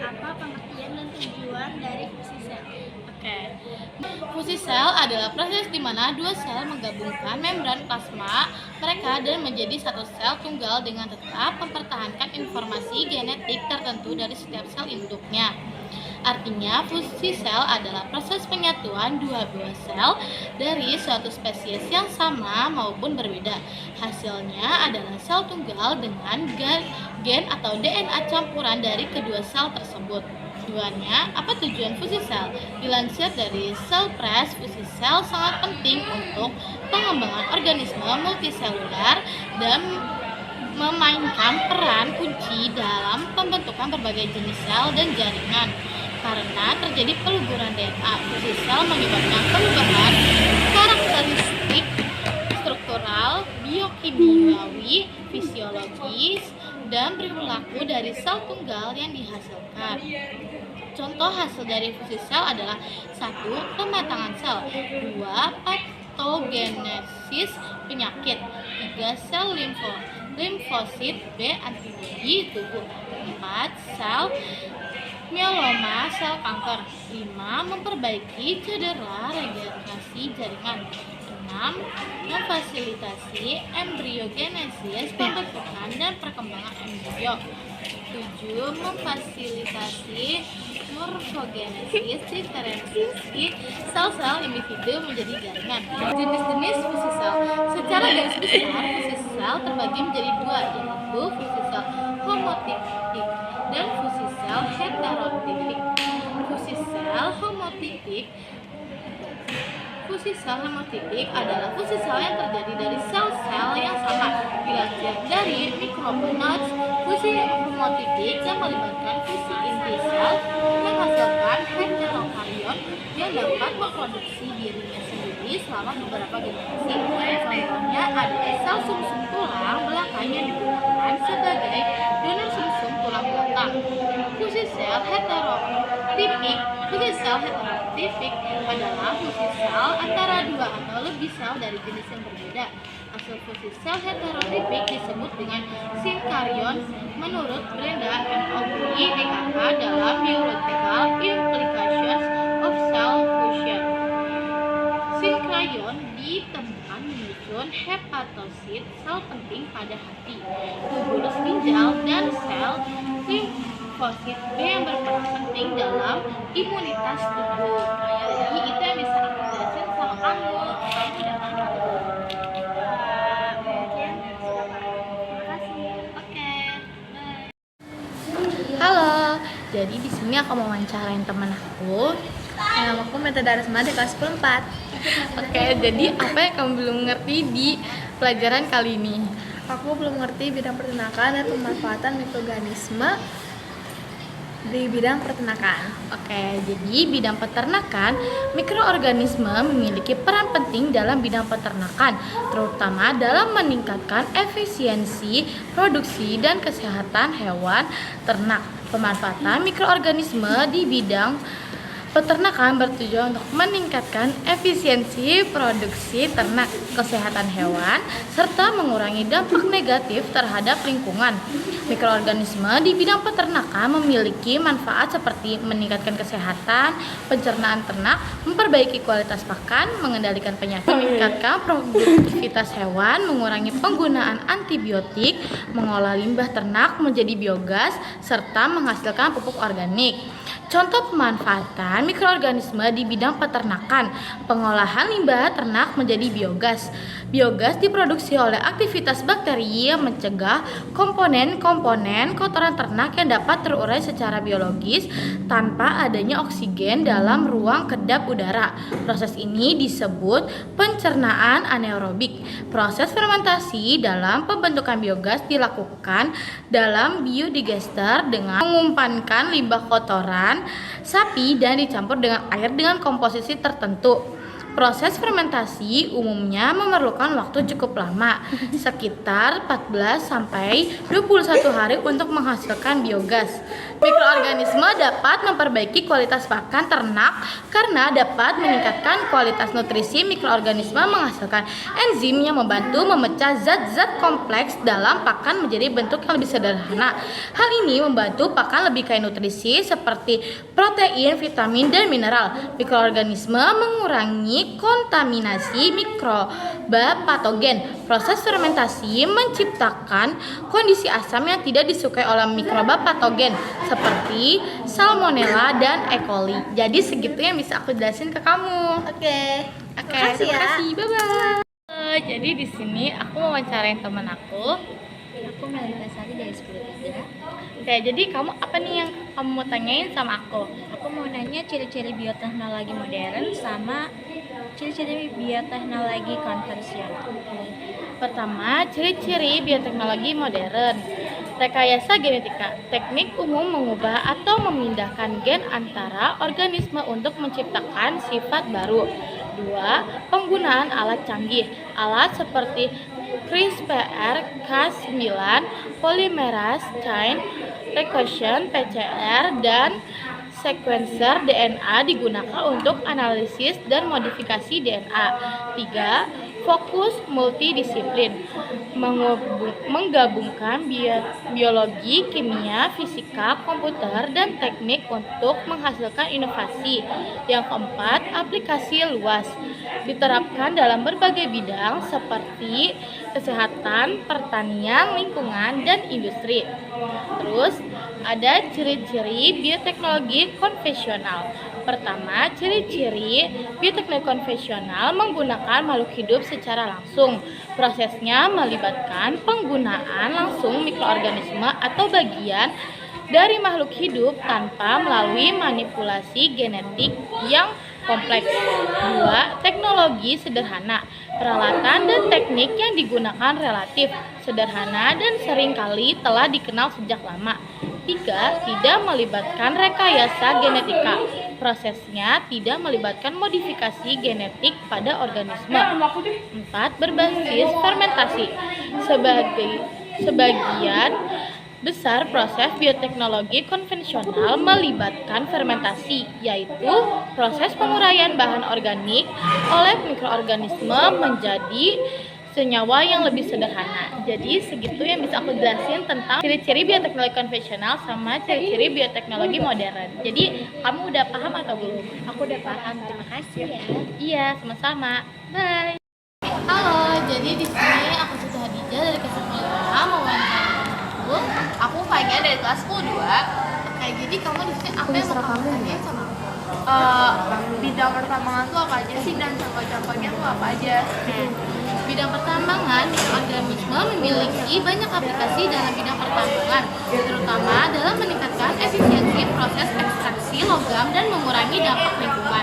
Apa pengertian dan tujuan dari fusi sel? Oke. Fusi sel adalah proses di mana dua sel menggabungkan membran plasma mereka dan menjadi satu sel tunggal dengan tetap mempertahankan informasi genetik tertentu dari setiap sel induknya. Artinya, fusi sel adalah proses penyatuan dua buah sel dari suatu spesies yang sama maupun berbeda. Hasilnya adalah sel tunggal dengan gen atau DNA campuran dari kedua sel tersebut. Tujuannya, apa tujuan fusi sel? Dilansir dari Cell Press, fusi sel sangat penting untuk pengembangan organisme multiselular dan memainkan peran kunci dalam pembentukan berbagai jenis sel dan jaringan. Karena terjadi peluburan DNA, fusi sel menyebabkan perubahan karakteristik struktural, biokimiawi, fisiologis, dan perilaku dari sel tunggal yang dihasilkan. Contoh hasil dari fusi sel adalah 1. Pematangan sel, 2. Patogenesis penyakit, 3. Sel limfosit B antibodi tubuh, 4. Sel mieloma sel kanker, 5. Memperbaiki cedera regenerasi jaringan, 6. Memfasilitasi embriogenesis pembentukan dan perkembangan embrio, 7. Memfasilitasi morfogenesis diferensiasi sel-sel individu menjadi jaringan. Jenis-jenis fusi sel. Secara garis besar, fusi sel terbagi menjadi dua, yaitu fusi sel homotipik dan fusi sel heterotipik. Fusi sel homotipik adalah fusi sel yang terjadi dari sel-sel yang sama. Dilansir dari Micronotes, fusi homotipik yang melibatkan fusi inti sel menghasilkan heterokarion yang dapat memproduksi dirinya sendiri selama beberapa generasi. Contohnya adalah sel sumsum tulang belakang yang digunakan sebagai donor sumsum tulang belakang. Fusi sel heterotipik adalah fusi sel antara dua atau lebih sel dari jenis yang berbeda. Hasil fusi sel heterotipik disebut dengan syncarion. Menurut Brenda M. Aubrey, DKK, dalam Biological Implications of Cell Fusion, syncarion ditemukan menyusun hepatosit, sel penting pada hati, tubulus ginjal, dan sel limfosit B yang berperan penting dalam imunitas tubuh. Jadi itu yang bisa aku jelasin sama kamu. Kamu udah ngerti. Mungkin terima kasih. Oke, bye. Halo, jadi di sini aku mau wawancarain teman aku. Nama aku Meta Darisma di kelas 10-4. Oke, jadi apa yang kamu belum ngerti di pelajaran kali ini? Aku belum ngerti bidang peternakan dan pemanfaatan mikroorganisme di bidang peternakan. Oke, jadi bidang peternakan, mikroorganisme memiliki peran penting dalam bidang peternakan, terutama dalam meningkatkan efisiensi, produksi, dan kesehatan hewan ternak. Pemanfaatan mikroorganisme di bidang peternakan bertujuan untuk meningkatkan efisiensi produksi ternak, kesehatan hewan, serta mengurangi dampak negatif terhadap lingkungan. Mikroorganisme di bidang peternakan memiliki manfaat seperti meningkatkan kesehatan pencernaan ternak, memperbaiki kualitas pakan, mengendalikan penyakit, meningkatkan produktivitas hewan, mengurangi penggunaan antibiotik, mengolah limbah ternak menjadi biogas, serta menghasilkan pupuk organik. Contoh pemanfaatan mikroorganisme di bidang peternakan: pengolahan limbah ternak menjadi biogas. Biogas diproduksi oleh aktivitas bakteri yang mencegah komponen-komponen kotoran ternak yang dapat terurai secara biologis tanpa adanya oksigen dalam ruang kedap udara. Proses ini disebut pencernaan anaerobik. Proses fermentasi dalam pembentukan biogas dilakukan dalam biodigester dengan mengumpankan limbah kotoran sapi dan dicampur dengan air dengan komposisi tertentu. Proses fermentasi umumnya memerlukan waktu cukup lama, sekitar 14 sampai 21 hari untuk menghasilkan biogas. Mikroorganisme dapat memperbaiki kualitas pakan ternak karena dapat meningkatkan kualitas nutrisi. Mikroorganisme menghasilkan enzim yang membantu memecah zat-zat kompleks dalam pakan menjadi bentuk yang lebih sederhana. Hal ini membantu pakan lebih kaya nutrisi seperti protein, vitamin, dan mineral. Mikroorganisme mengurangi kontaminasi mikroba patogen. Proses fermentasi menciptakan kondisi asam yang tidak disukai oleh mikroba patogen seperti Salmonella dan E. coli. Jadi segitu yang bisa aku jelasin ke kamu. Oke. Terima Makasih ya. kasih. Bye bye. Jadi di sini aku mau wawancarain teman aku. Aku Melita Sari dari 10.3. Oke, jadi kamu apa nih yang kamu mau tanyain sama aku? Aku mau nanya ciri-ciri bioteknologi modern sama ciri-ciri bioteknologi konvensional. Pertama, ciri-ciri bioteknologi modern. Rekayasa genetika, teknik umum mengubah atau memindahkan gen antara organisme untuk menciptakan sifat baru. 2. Penggunaan alat canggih. Alat seperti CRISPR-Cas9, polymerase chain reaction (PCR) dan sequencer DNA digunakan untuk analisis dan modifikasi DNA. 3. Fokus multidisiplin, menggabungkan biologi, kimia, fisika, komputer, dan teknik untuk menghasilkan inovasi. Yang keempat, aplikasi luas, diterapkan dalam berbagai bidang seperti kesehatan, pertanian, lingkungan, dan industri. Terus ada ciri-ciri bioteknologi konvensional. Pertama, ciri-ciri bioteknologi konvensional menggunakan makhluk hidup secara langsung. Prosesnya melibatkan penggunaan langsung mikroorganisme atau bagian dari makhluk hidup tanpa melalui manipulasi genetik yang kompleks. 2. Teknologi sederhana. Peralatan dan teknik yang digunakan relatif sederhana dan seringkali telah dikenal sejak lama. 3. Tidak melibatkan rekayasa genetika. Prosesnya tidak melibatkan modifikasi genetik pada organisme. 4. Berbasis fermentasi. Sebagian besar proses bioteknologi konvensional melibatkan fermentasi, yaitu proses penguraian bahan organik oleh mikroorganisme menjadi senyawa yang lebih sederhana. Jadi segitu yang bisa aku jelasin tentang ciri-ciri bioteknologi konvensional sama ciri-ciri bioteknologi modern. Jadi kamu udah paham atau belum? Aku udah paham. Terima kasih ya. Iya, sama-sama. Bye. Halo, jadi di sini aku Siti Hadijah dari kelas 5 mau wawancara. Aku Fanya dari kelas 2. Kayak jadi kamu di sini apa yang mau kamu tanyain sama aku? Bidang pertambangan tuh apa aja sih dan contoh-contohnya tuh apa aja? Bidang pertambangan, mikroorganisme memiliki banyak aplikasi dalam bidang pertambangan, terutama dalam meningkatkan efisiensi proses ekstraksi logam dan mengurangi dampak lingkungan.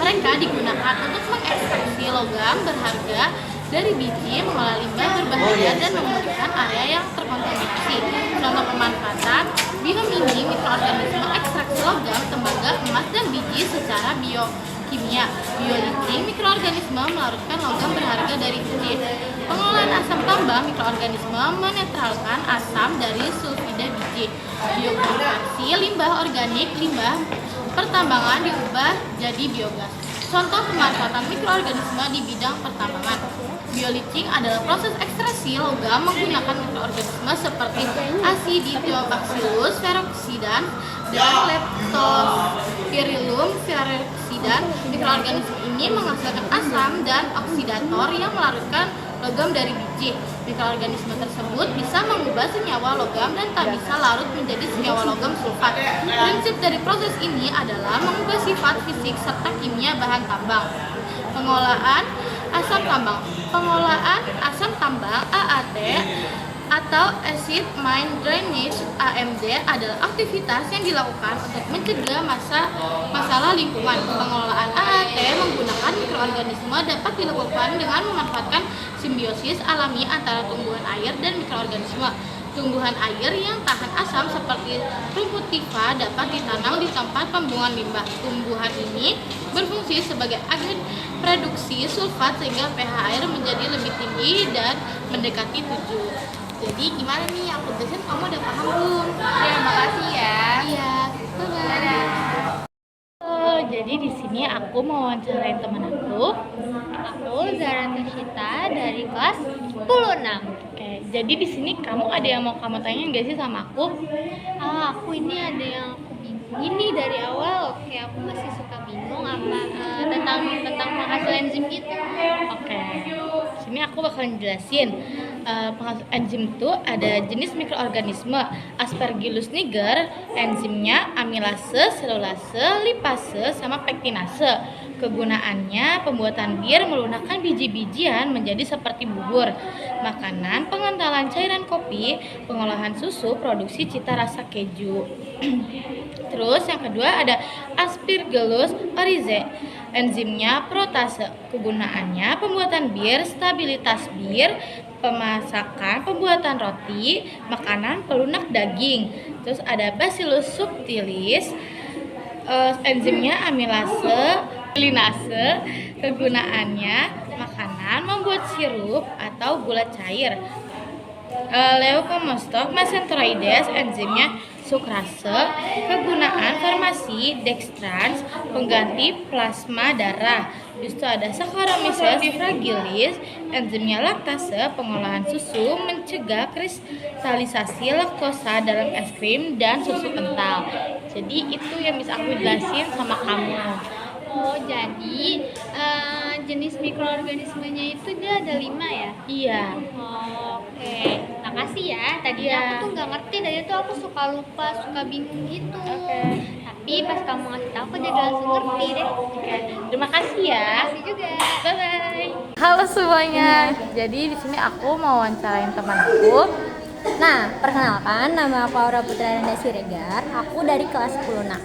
Mereka digunakan untuk mengekstraksi logam berharga dari biji, mengolah limbah berbahaya, dan memulihkan area yang terkontaminasi. Contoh pemanfaatan, biomini mikroorganisme ekstraksi logam, tembaga, emas, dan biji secara biokimia. Bioleaching mikroorganisme melarutkan logam berharga dari biji. Pengolahan asam tambang mikroorganisme menetralkan asam dari sulfida biji. Biokonversi limbah organik limbah pertambangan diubah jadi biogas. Contoh pemanfaatan mikroorganisme di bidang pertambangan. Bioleaching adalah proses ekstraksi logam menggunakan mikroorganisme seperti Aciditobacillus peroxidans dan Leptospirillum peroxidans. Mikroorganisme ini menghasilkan asam dan oksidator yang melarutkan logam dari biji. Mikroorganisme tersebut bisa mengubah senyawa logam dan tak bisa larut menjadi senyawa logam sulfat. Prinsip dari proses ini adalah mengubah sifat fisik serta kimia bahan tambang. Pengolahan asam tambang. Pengolahan asam tambang AAT atau Acid Mine Drainage AMD adalah aktivitas yang dilakukan untuk mencegah masalah lingkungan. Pengelolaan AAT menggunakan mikroorganisme dapat dilakukan dengan memanfaatkan simbiosis alami antara tumbuhan air dan mikroorganisme. Tumbuhan air yang tahan asam seperti rumput tifa dapat ditanam di tempat pembuangan limbah. Tumbuhan ini berfungsi sebagai agen produksi sulfat sehingga pH air menjadi lebih tinggi dan mendekati 7. Jadi gimana nih aku jelasin, kamu udah paham belum? Ya, makasih ya. Iya, bye-bye. Jadi di sini aku mau wawancarain teman aku. Aku Zara Tushita dari kelas 10-6. Oke, jadi di sini kamu ada yang mau kamu tanyain gak sih sama aku? Aku ini ada yang aku bingung. Ini dari awal, oke, aku masih suka bingung apa tentang penghasil enzim gitu. Oke, sini aku bakalan jelasin. Penghasil enzim itu ada jenis mikroorganisme Aspergillus niger, enzimnya amilase, selulase, lipase, sama pektinase. Kegunaannya pembuatan bir melunakkan biji-bijian menjadi seperti bubur, makanan, pengentalan cairan kopi, pengolahan susu, produksi cita rasa keju. Terus yang kedua ada Aspergillus oryzae, enzimnya protase. Kegunaannya pembuatan bir, stabilitas bir, pemasakan, pembuatan roti, makanan, pelunak daging. Terus ada Bacillus subtilis, enzimnya amilase, linase. Kegunaannya makanan, membuat sirup atau gula cair. Leukomostoc mesenteroides, enzimnya sukrase. Kegunaan farmasi, dextrans, pengganti plasma darah. Habis itu ada Saccharomyces fragilis, enzimnya laktase, pengolahan susu, mencegah kristalisasi laktosa dalam es krim dan susu kental. Jadi itu yang bisa aku jelasin sama kamu. Oh, jadi jenis mikroorganismenya itu dia ada 5 ya? Iya. Oh, oke. Makasih ya. Tadi Iya. aku tuh nggak ngerti, dari itu aku suka lupa, suka bingung gitu. Oke. Tapi pas kamu ngasih tahu aku jadi langsung ngerti deh. Oke. Terima kasih ya. Makasih juga. Bye bye. Halo semuanya. Jadi di sini aku mau wawancarain teman aku. Nah, perkenalkan, nama aku Aura Putra Randa Siregar. Aku dari kelas 10-6.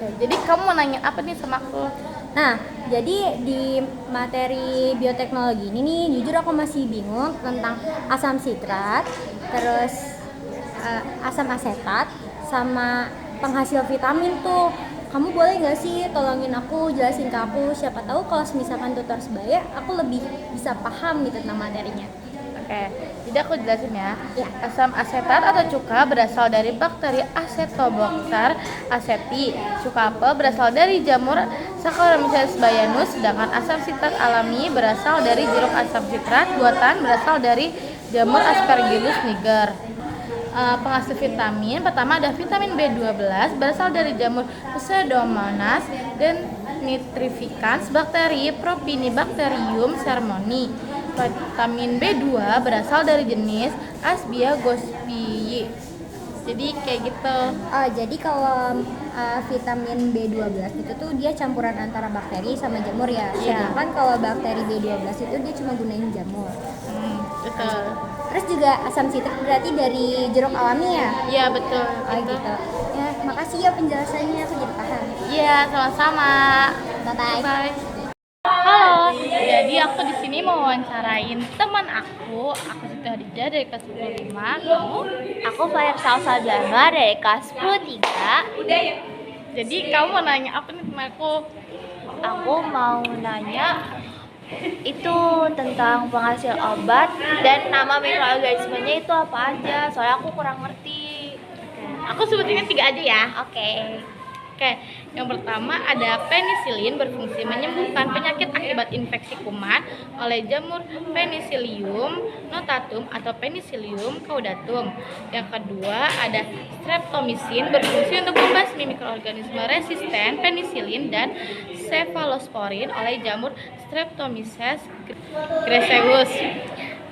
Oke, jadi kamu mau nanya apa nih sama aku? Nah, jadi di materi bioteknologi ini nih, jujur aku masih bingung tentang asam sitrat, terus asam asetat, sama penghasil vitamin tuh. Kamu boleh nggak sih tolongin aku, jelasin ke aku, siapa tahu kalau misalkan tutor sebaya, aku lebih bisa paham gitu tentang materinya. Oke, jadi aku jelasin ya. Ya. Asam asetat atau cuka berasal dari bakteri Acetobacter aceti. Cuka apel berasal dari jamur Saccharomyces bayanus, sedangkan asam sitrat alami berasal dari jeruk asam sitrat buatan berasal dari jamur Aspergillus niger. Penghasil vitamin pertama ada vitamin B12 berasal dari jamur Pseudomonas dan nitrificans bakteri Propionibacterium sermoni. Vitamin B2 berasal dari jenis Asbiagospii. Jadi kayak gitu. Jadi kalau vitamin B12 itu tuh dia campuran antara bakteri sama jamur ya. Iya. Sedangkan kalau bakteri B12 itu dia cuma gunain jamur. Betul. Terus juga asam sitrat berarti dari jeruk alami ya? Iya betul. Gitu. Ya, makasih ya penjelasannya, aku jadi paham. Iya, sama-sama. Bye-bye. Bye. Halo, jadi aku di sini mau wawancarain teman aku. Aku Siti Hadijah dari kelas 10-5. Kamu? Aku Fayar Salsadana dari kelas 10-3. Jadi kamu mau nanya apa nih teman aku? Aku mau nanya itu tentang penghasil obat dan nama mikroorganismenya itu apa aja, soalnya aku kurang ngerti. Aku sebutinnya 3 aja ya. Oke. Oke, yang pertama ada penisilin, berfungsi menyembuhkan penyakit akibat infeksi kuman oleh jamur Penicillium notatum atau Penicillium caudatum. Yang kedua ada streptomycin, berfungsi untuk membasmi mikroorganisme resisten penisilin dan cephalosporin oleh jamur Streptomyces graceus.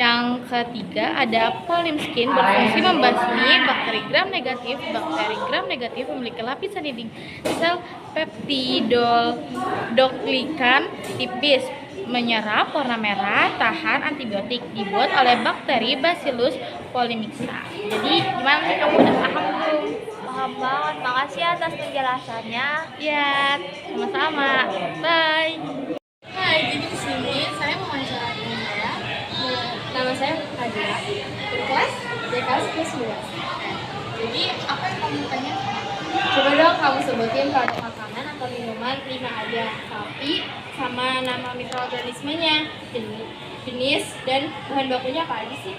Yang ketiga ada polimskin, berfungsi membasmi bakteri gram negatif. Bakteri gram negatif memiliki lapisan dinding sel peptidoglykan tipis, menyerap warna merah, tahan antibiotik, dibuat oleh bakteri Bacillus polymixa. Jadi gimana sih, kamu udah paham belum? Paham banget, makasih atas penjelasannya. Ya, sama-sama. Bye. Hai, jadi di sini saya mau wawancarain ya. Nama saya Kadia. Dari kelas kelas ke-11. Jadi apa yang kamu tanya? Coba dong kamu sebutin produk makanan atau minuman 5 aja, tapi sama nama mikroorganismenya, jenis dan bahan bakunya apa aja sih?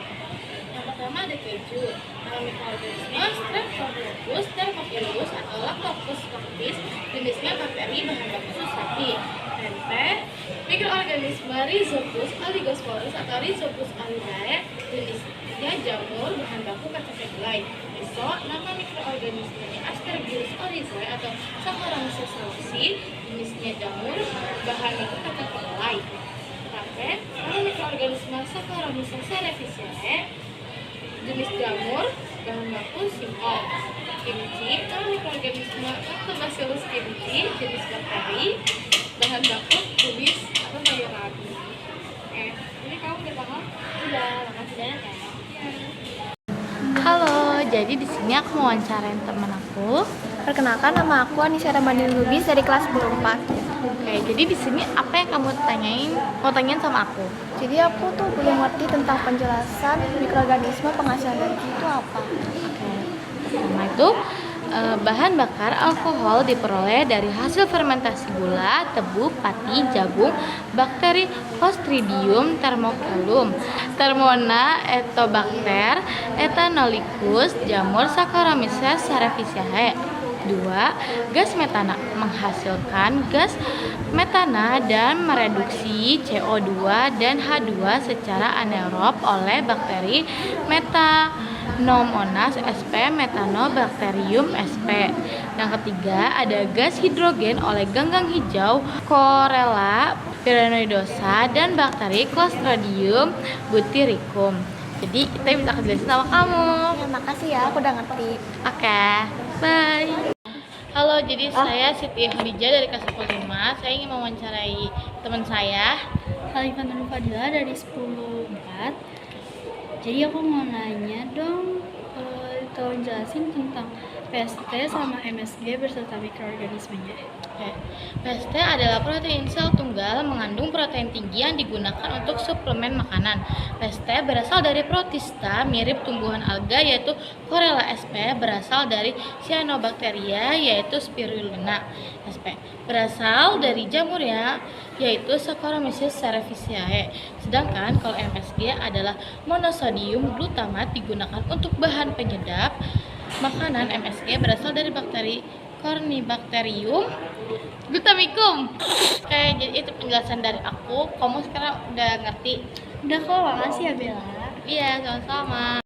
Yang pertama ada keju. Nama mikroorganisme Streptococcus thermophilus atau Lactobacillus coccis, jenisnya bakteri, bahan baku sapi. Tempe, mikroorganisme Rhizopus oligosporus atau Rhizopus olivae, jenisnya jamur, bahan baku kacang kedelai. Besok, nama mikroorganismenya Aspergillus oryzae atau Saccharomyces cerevisiae, jenisnya jamur, bahan baku kacang kedelai. Tape, nama mikroorganisme Saccharomyces cerevisiae, jenis jamur, bahan baku singkong. Kimchi, nama mikroorganisme Lactobacillus kimchi, jenis bakteri, bahan baku kubis atau sayuran. Oke, ini kamu udah paham? Udah, makasih banyak ya. Halo, jadi di sini aku mau wawancarain temen aku. Perkenalkan, nama aku Anissa Ramadhani Lubis dari kelas 10-4. Oke, jadi di sini apa yang kamu mau tanyain sama aku? Jadi aku tuh belum ngerti tentang penjelasan mikroorganisme penghasil energi itu apa. Pertama itu bahan bakar alkohol diperoleh dari hasil fermentasi gula, tebu, pati, jagung, bakteri Clostridium thermophilum, Thermona Ethobacter, Ethanolicus, jamur Saccharomyces cerevisiae. 2. Gas metana menghasilkan gas metana dan mereduksi CO2 dan H2 secara anaerob oleh bakteri Metanomonas sp. Methanobacterium sp. Yang ketiga ada gas hidrogen oleh ganggang hijau Chlorella pyrenoidosa dan bakteri Clostridium butyricum. Jadi kita bisa jelasin sama kamu. Ya, makasih ya, aku udah ngerti. Oke, bye. Halo, jadi saya Siti Khadijah dari kelas 5. Saya ingin mewawancarai teman saya. Khalifah Nur Fadila dari 10-4. Jadi aku mau nanya dong, tolong jelasin tentang PST sama MSG beserta mikroorganismenya. Oke. PST adalah protein sel tunggal mengandung protein tinggi yang digunakan untuk suplemen makanan. PST berasal dari protista mirip tumbuhan alga yaitu Chlorella sp. Berasal dari Cyanobacteria yaitu Spirulina sp. Berasal dari jamur yaitu Saccharomyces cerevisiae. Sedangkan kalau MSG adalah monosodium glutamat digunakan untuk bahan penyedap makanan. MSG berasal dari bakteri Corynebacterium glutamicum. Oke, jadi itu penjelasan dari aku. Kamu sekarang udah ngerti? Udah kok, makasih ya Bella. Iya, sama-sama.